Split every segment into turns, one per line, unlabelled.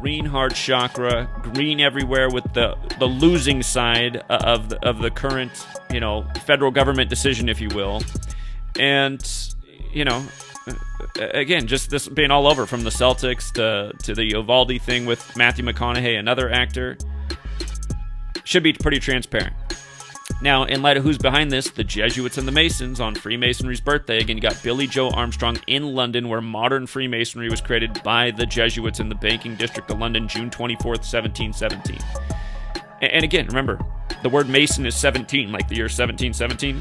green heart chakra, green everywhere with the losing side of the current, federal government decision, if you will. And, again, just this being all over, from the Celtics to the Uvalde thing with Matthew McConaughey, another actor, should be pretty transparent. Now, in light of who's behind this, the Jesuits and the Masons on Freemasonry's birthday. Again, you got Billy Joe Armstrong in London, where modern Freemasonry was created by the Jesuits in the banking district of London, June 24th, 1717. And again, remember, the word Mason is 17, like the year 1717.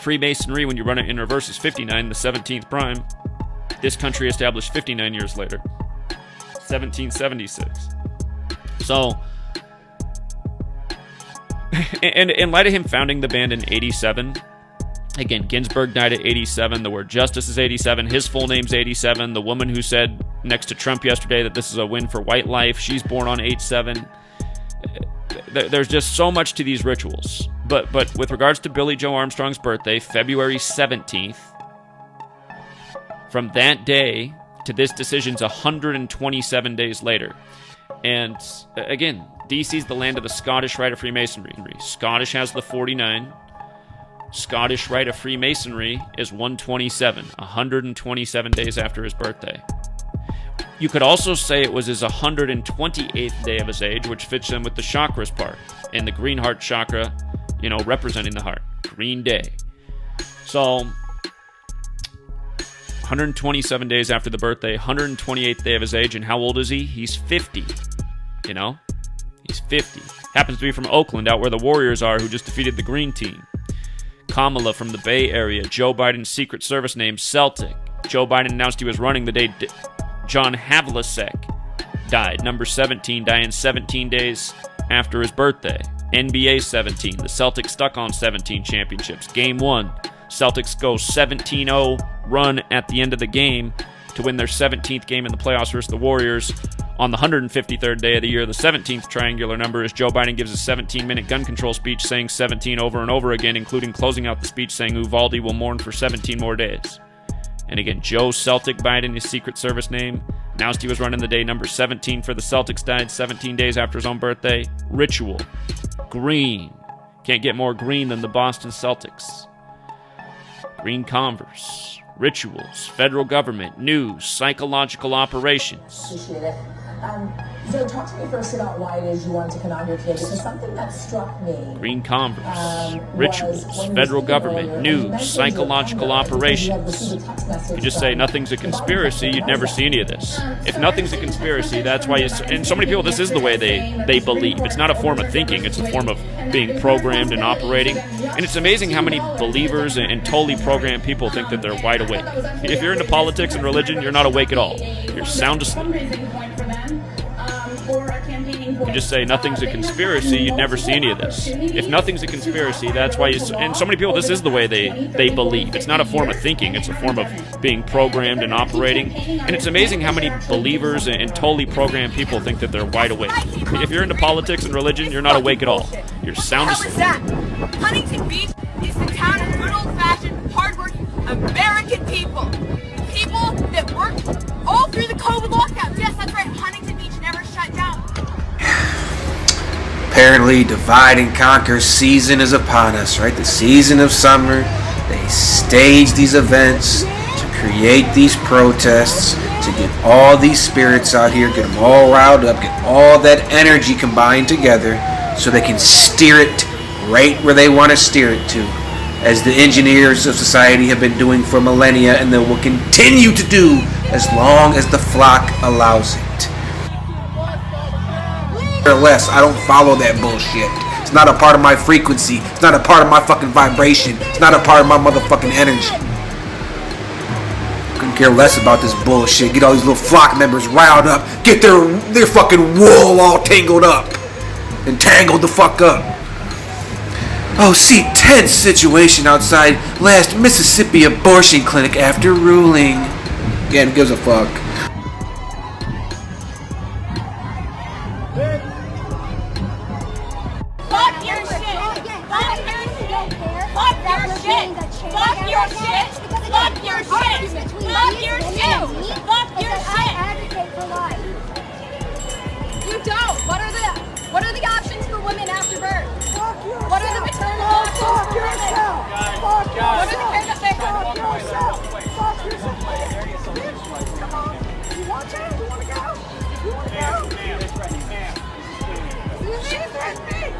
Freemasonry, when you run it in reverse, is 59, the 17th prime. This country established 59 years later, 1776. So, and in light of him founding the band in 87, again, Ginsburg died at 87, the word justice is 87, his full name's 87, the woman who said next to Trump yesterday that this is a win for white life, she's born on 8/7. There's just so much to these rituals. But with regards to Billy Joe Armstrong's birthday, February 17th, from that day to this decision's 127 days later. And again, DC's the land of the Scottish Rite of Freemasonry. Scottish has the 49. Scottish Rite of Freemasonry is 127, 127 days after his birthday. You could also say it was his 128th day of his age, which fits in with the chakras part, and the green heart chakra, representing the heart. Green day. So, 127 days after the birthday, 128th day of his age, and how old is he? He's 50. He's 50. Happens to be from Oakland, out where the Warriors are, who just defeated the Green Team. Kamala from the Bay Area. Joe Biden's Secret Service name, Celtic. Joe Biden announced he was running the day John Havlicek died. Number 17, dying 17 days after his birthday. NBA 17. The Celtics stuck on 17 championships. Game 1. Celtics go 17-0 run at the end of the game to win their 17th game in the playoffs versus the Warriors. On the 153rd day of the year, the 17th triangular number, as Joe Biden gives a 17-minute gun control speech saying 17 over and over again, including closing out the speech saying Uvalde will mourn for 17 more days. And again, Joe Celtic Biden, his Secret Service name, announced he was running the day number 17 for the Celtics, died 17 days after his own birthday. Ritual. Green. Can't get more green than the Boston Celtics. Green Converse. Rituals. Federal government. News. Psychological operations.
Appreciate it. So talk to me first about why it is you wanted to connote your kid, because something that struck me.
Green Converse, rituals, federal government, news, psychological operations. You just say nothing's a conspiracy, you'd never see any of this. If nothing's a conspiracy, that's why and so many people, this is the way they believe. It's not a form of thinking, it's a form of being programmed and operating. And it's amazing how many believers and totally programmed people think that they're wide awake. If you're into politics and religion, you're not awake at all. You're sound asleep. You just say nothing's a conspiracy, you'd never see any of this. If nothing's a conspiracy, that's why and so many people, this is the way they believe. It's not a form of thinking, it's a form of being programmed and operating. And it's amazing how many believers and totally programmed people think that they're wide awake. If you're into politics and religion, you're not awake at all. You're sound asleep.
Huntington Beach is the town of good old-fashioned, hardworking American people. People that worked all through the COVID lockdowns. Yes, that's right, Huntington Beach never shut down.
Apparently, divide and conquer season is upon us, right? The season of summer. They stage these events to create these protests, to get all these spirits out here, get them all riled up, get all that energy combined together so they can steer it right where they want to steer it to, as the engineers of society have been doing for millennia and they will continue to do as long as the flock allows it. Or less, I don't follow that bullshit. It's not a part of my frequency. It's not a part of my fucking vibration. It's not a part of my motherfucking energy. Couldn't care less about this bullshit. Get all these little flock members riled up. Get their fucking wool all tangled up. And tangled the fuck up. Oh, see, tense situation outside last Mississippi abortion clinic after ruling. Again, who gives a fuck?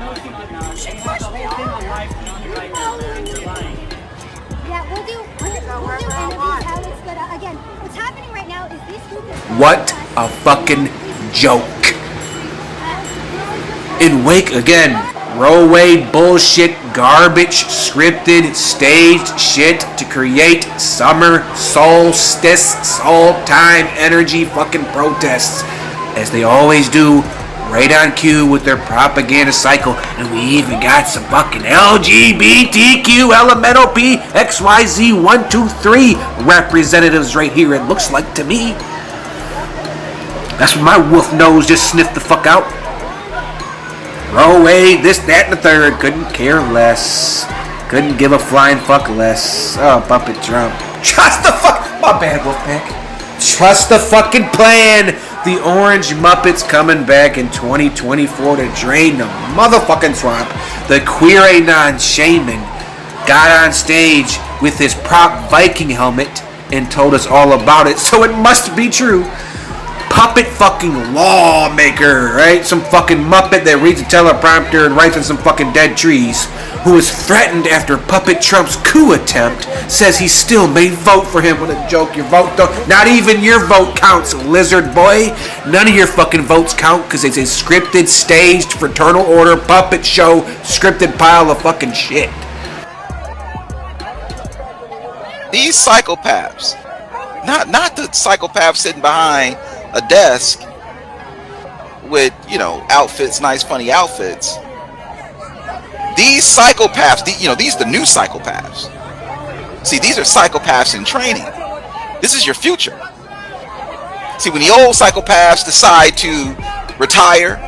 Yeah, we'll do interviews how it's gonna, again, what's happening right now is this group is
What a fucking joke. In wake again, throwaway bullshit, garbage, scripted, staged shit to create summer solstice, soul time energy fucking protests, as they always do, right on cue with their propaganda cycle. And we even got some fucking LGBTQ elemental P XYZ 123 representatives right here, it looks like to me. That's what my wolf nose just sniffed the fuck out. Throw away this, that, and the third. Couldn't care less. Couldn't give a flying fuck less. Oh, Puppet Trump. Trust the fuck. My bad, Wolfpack. Trust the fucking plan. The Orange Muppets coming back in 2024 to drain the motherfucking swamp. The queer anon shaman got on stage with his prop Viking helmet and told us all about it, so it must be true. Puppet fucking lawmaker, right? Some fucking Muppet that reads a teleprompter and writes on some fucking dead trees, who was threatened after Puppet Trump's coup attempt, says he still may vote for him. What a joke. Your vote don't, not even your vote counts, lizard boy. None of your fucking votes count because it's a scripted, staged, fraternal order, puppet show, scripted pile of fucking shit.
These psychopaths, not the psychopaths sitting behind a desk with, outfits, nice, funny outfits. These psychopaths, these are the new psychopaths. See, these are psychopaths in training. This is your future. See, when the old psychopaths decide to retire,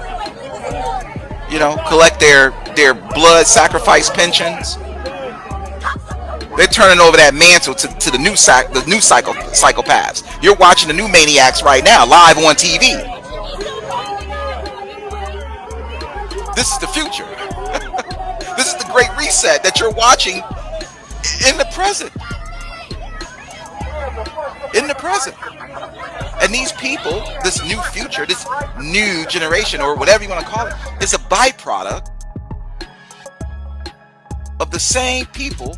collect their blood sacrifice pensions, they're turning over that mantle to the new psychopaths. You're watching the new maniacs right now, live on TV. This is the future. This is the great reset that you're watching in the present. In the present. And these people, this new future, this new generation, or whatever you want to call it, is a byproduct of the same people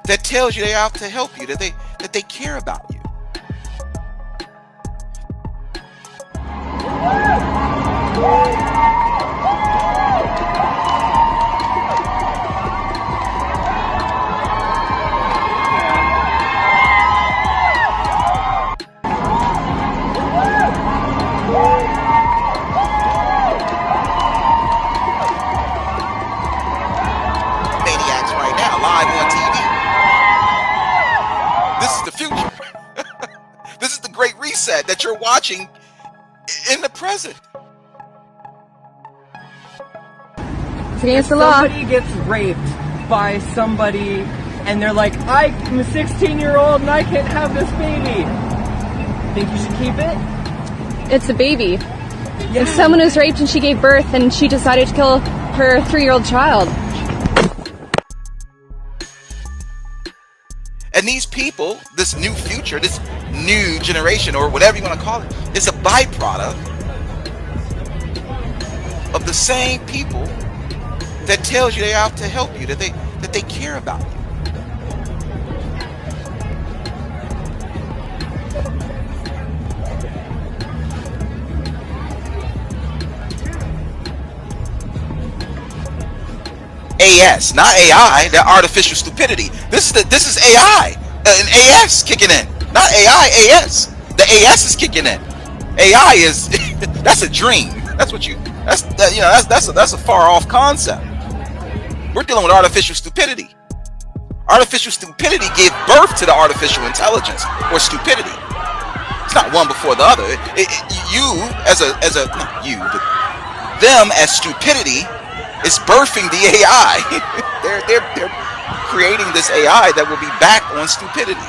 that tells you they're out to help you, that they care about you. Maniacs right now, live on TV. This is the future. This is the great reset that you're watching in the present.
It's against the law.
Somebody gets raped by somebody and they're like, I'm a 16-year-old and I can't have this baby. Think you should keep it?
It's a baby.
Yeah.
If someone was raped and she gave birth and she decided to kill her 3-year-old child.
And these people, this new future, this new generation, or whatever you want to call it, is a byproduct of the same people that tells you they're out to help you, that they care about you. AS, not AI, that artificial stupidity. This is AI, and AS kicking in, not AI, AS. The AS is kicking in. AI is that's a dream. That's a far off concept. We're dealing with artificial stupidity. Artificial stupidity gave birth to the artificial intelligence or stupidity. It's not one before the other. Them as stupidity is birthing the AI. they're creating this AI that will be back on stupidity.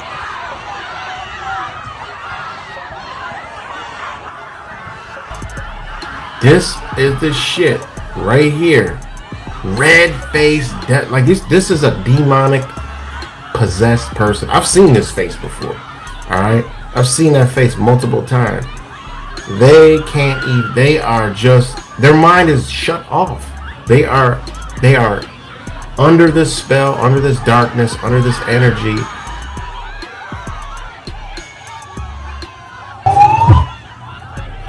This is the shit right here. Red face, like this is a demonic possessed person. I've seen this face before. Alright? I've seen that face multiple times. They can't even, they are just, their mind is shut off. They are under this spell, under this darkness, under this energy.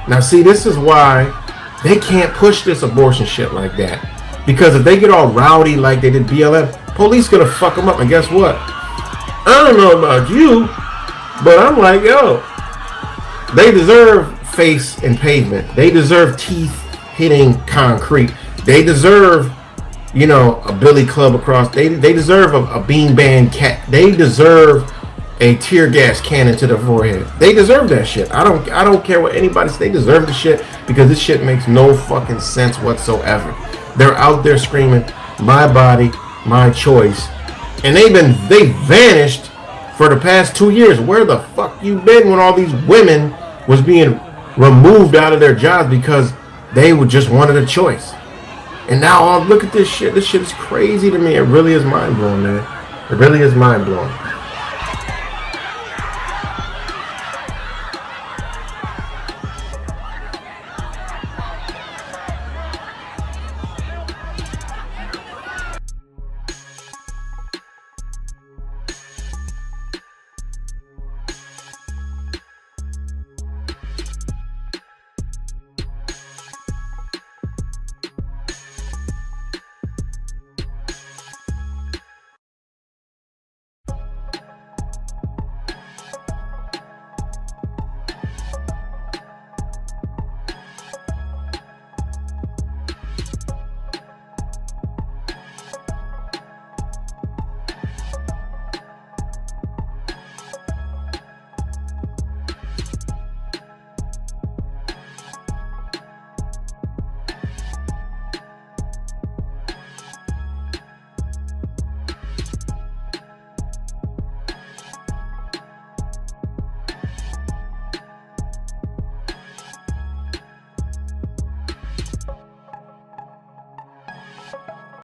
Now see, this is why they can't push this abortion shit like that. Because if they get all rowdy like they did BLM, police gonna fuck them up. And guess what? I don't know about you, but I'm like, yo, they deserve face and pavement. They deserve teeth hitting concrete. They deserve, you know, a billy club across. They deserve a beanbag cat. They deserve a tear gas cannon to their forehead. They deserve that shit. I don't care what anybody says. They deserve the shit because this shit makes no fucking sense whatsoever. They're out there screaming, "My body, my choice," and they vanished for the past 2 years. Where the fuck you been when all these women was being removed out of their jobs because they would just wanted a choice? And now, look at this shit. This shit is crazy to me. It really is mind blowing, man. It really is mind blowing.